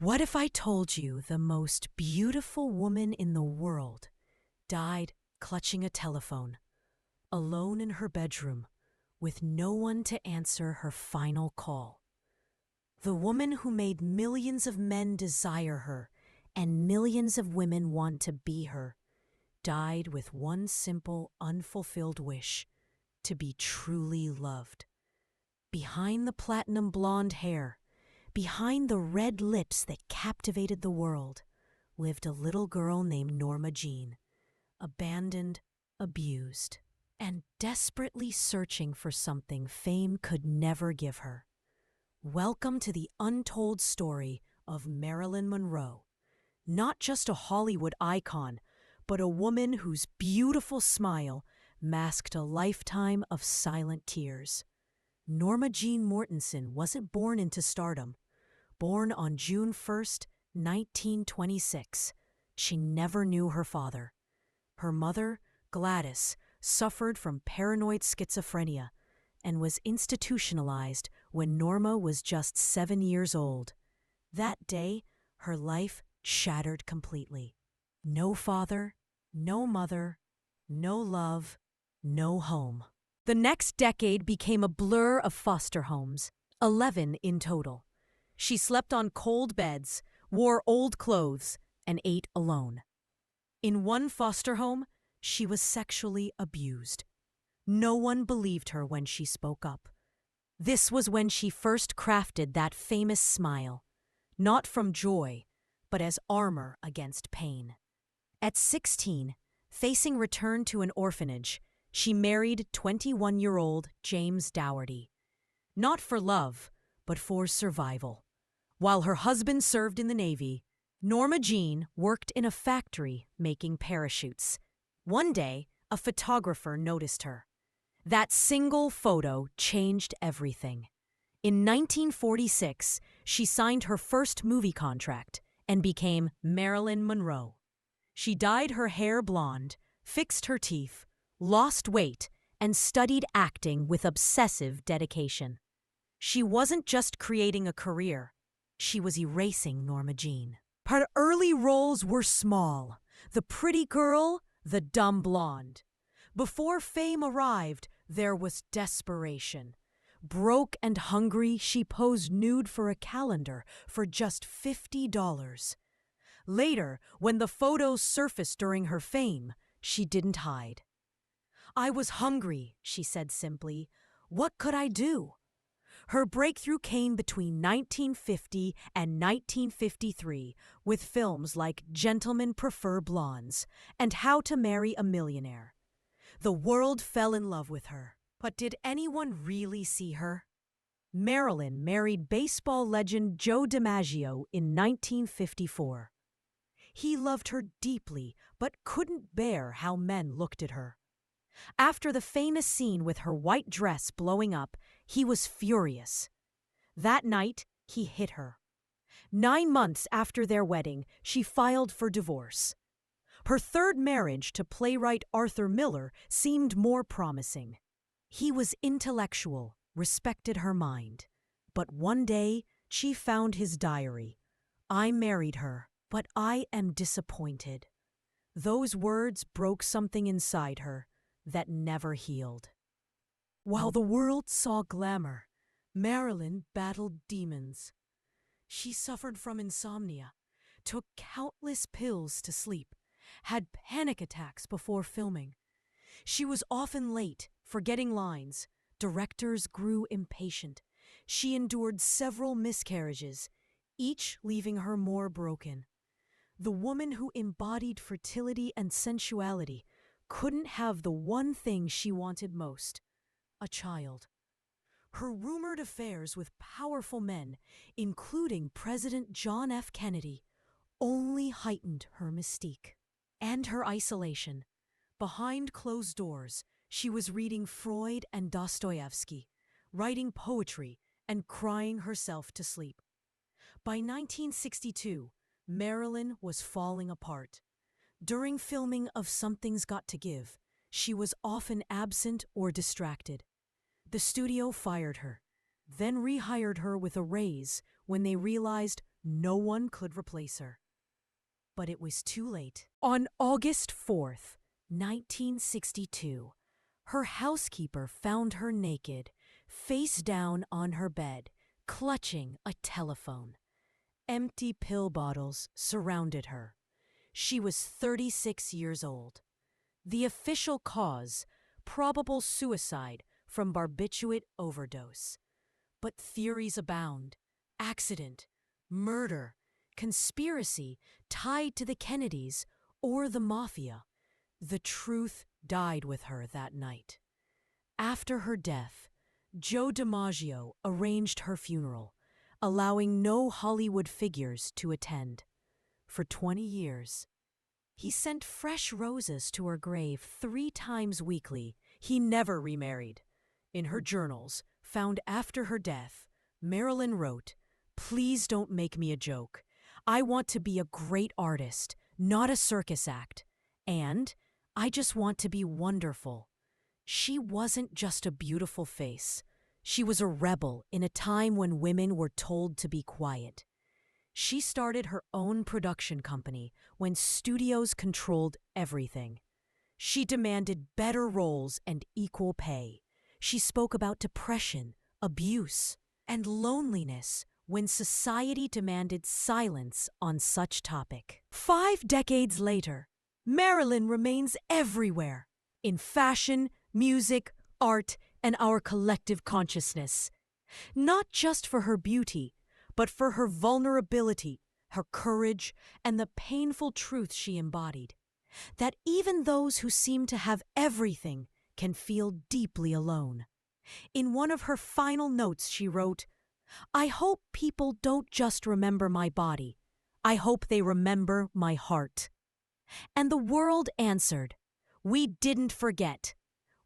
What if I told you the most beautiful woman in the world died clutching a telephone, alone in her bedroom, with no one to answer her final call? The woman who made millions of men desire her and millions of women want to be her died with one simple, unfulfilled wish: to be truly loved. Behind the platinum blonde hair, behind the red lips that captivated the world, lived a little girl named Norma Jean, abandoned, abused, and desperately searching for something fame could never give her. Welcome to the untold story of Marilyn Monroe, not just a Hollywood icon, but a woman whose beautiful smile masked a lifetime of silent tears. Norma Jean Mortensen wasn't born into stardom. Born on June 1st, 1926, she never knew her father. Her mother, Gladys, suffered from paranoid schizophrenia and was institutionalized when Norma was just 7 years old. That day, her life shattered completely. No father, no mother, no love, no home. The next decade became a blur of foster homes, 11 in total. She slept on cold beds, wore old clothes, and ate alone. In one foster home, she was sexually abused. No one believed her when she spoke up. This was when she first crafted that famous smile, not from joy, but as armor against pain. At 16, facing return to an orphanage, she married 21-year-old James Dougherty. Not for love, but for survival. While her husband served in the Navy, Norma Jean worked in a factory making parachutes. One day, a photographer noticed her. That single photo changed everything. In 1946, she signed her first movie contract and became Marilyn Monroe. She dyed her hair blonde, fixed her teeth, lost weight, and studied acting with obsessive dedication. She wasn't just creating a career. She was erasing Norma Jean. Her early roles were small: the pretty girl, the dumb blonde. Before fame arrived, there was desperation. Broke and hungry, she posed nude for a calendar for just $50. Later, when the photos surfaced during her fame, she didn't hide. "I was hungry," she said simply. "What could I do?" Her breakthrough came between 1950 and 1953 with films like Gentlemen Prefer Blondes and How to Marry a Millionaire. The world fell in love with her. But did anyone really see her? Marilyn married baseball legend Joe DiMaggio in 1954. He loved her deeply, but couldn't bear how men looked at her. After the famous scene with her white dress blowing up, he was furious. That night, he hit her. 9 months after their wedding, she filed for divorce. Her third marriage to playwright Arthur Miller seemed more promising. He was intellectual, respected her mind. But one day, she found his diary. "I married her, but I am disappointed." Those words broke something inside her that never healed. While the world saw glamour, Marilyn battled demons. She suffered from insomnia, took countless pills to sleep, had panic attacks before filming. She was often late, forgetting lines. Directors grew impatient. She endured several miscarriages, each leaving her more broken. The woman who embodied fertility and sensuality couldn't have the one thing she wanted most: a child. Her rumored affairs with powerful men, including President John F. Kennedy, only heightened her mystique. And her isolation. Behind closed doors, she was reading Freud and Dostoevsky, writing poetry, and crying herself to sleep. By 1962, Marilyn was falling apart. During filming of Something's Got to Give, she was often absent or distracted. The studio fired her, then rehired her with a raise when they realized No one could replace her. But it was too late. On August 4th, 1962, her housekeeper found her naked, face down on her bed, clutching a telephone. Empty pill bottles surrounded her. She was 36 years old. The official cause, probable suicide from barbiturate overdose. But theories abound. Accident, murder, conspiracy tied to the Kennedys or the mafia. The truth died with her that night. After her death, Joe DiMaggio arranged her funeral, allowing no Hollywood figures to attend. For 20 years, he sent fresh roses to her grave 3 times weekly. He never remarried. In her journals, found after her death, Marilyn wrote, "Please don't make me a joke. I want to be a great artist, not a circus act. And I just want to be wonderful." She wasn't just a beautiful face. She was a rebel in a time when women were told to be quiet. She started her own production company when studios controlled everything. She demanded better roles and equal pay. She spoke about depression, abuse, and loneliness when society demanded silence on such topic. 5 decades later, Marilyn remains everywhere, in fashion, music, art, and our collective consciousness. Not just for her beauty, but for her vulnerability, her courage, and the painful truth she embodied. That even those who seem to have everything can feel deeply alone. In one of her final notes, she wrote, "I hope people don't just remember my body. I hope they remember my heart." And the world answered, "We didn't forget.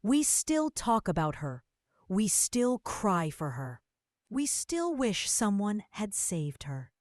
We still talk about her. We still cry for her. We still wish someone had saved her."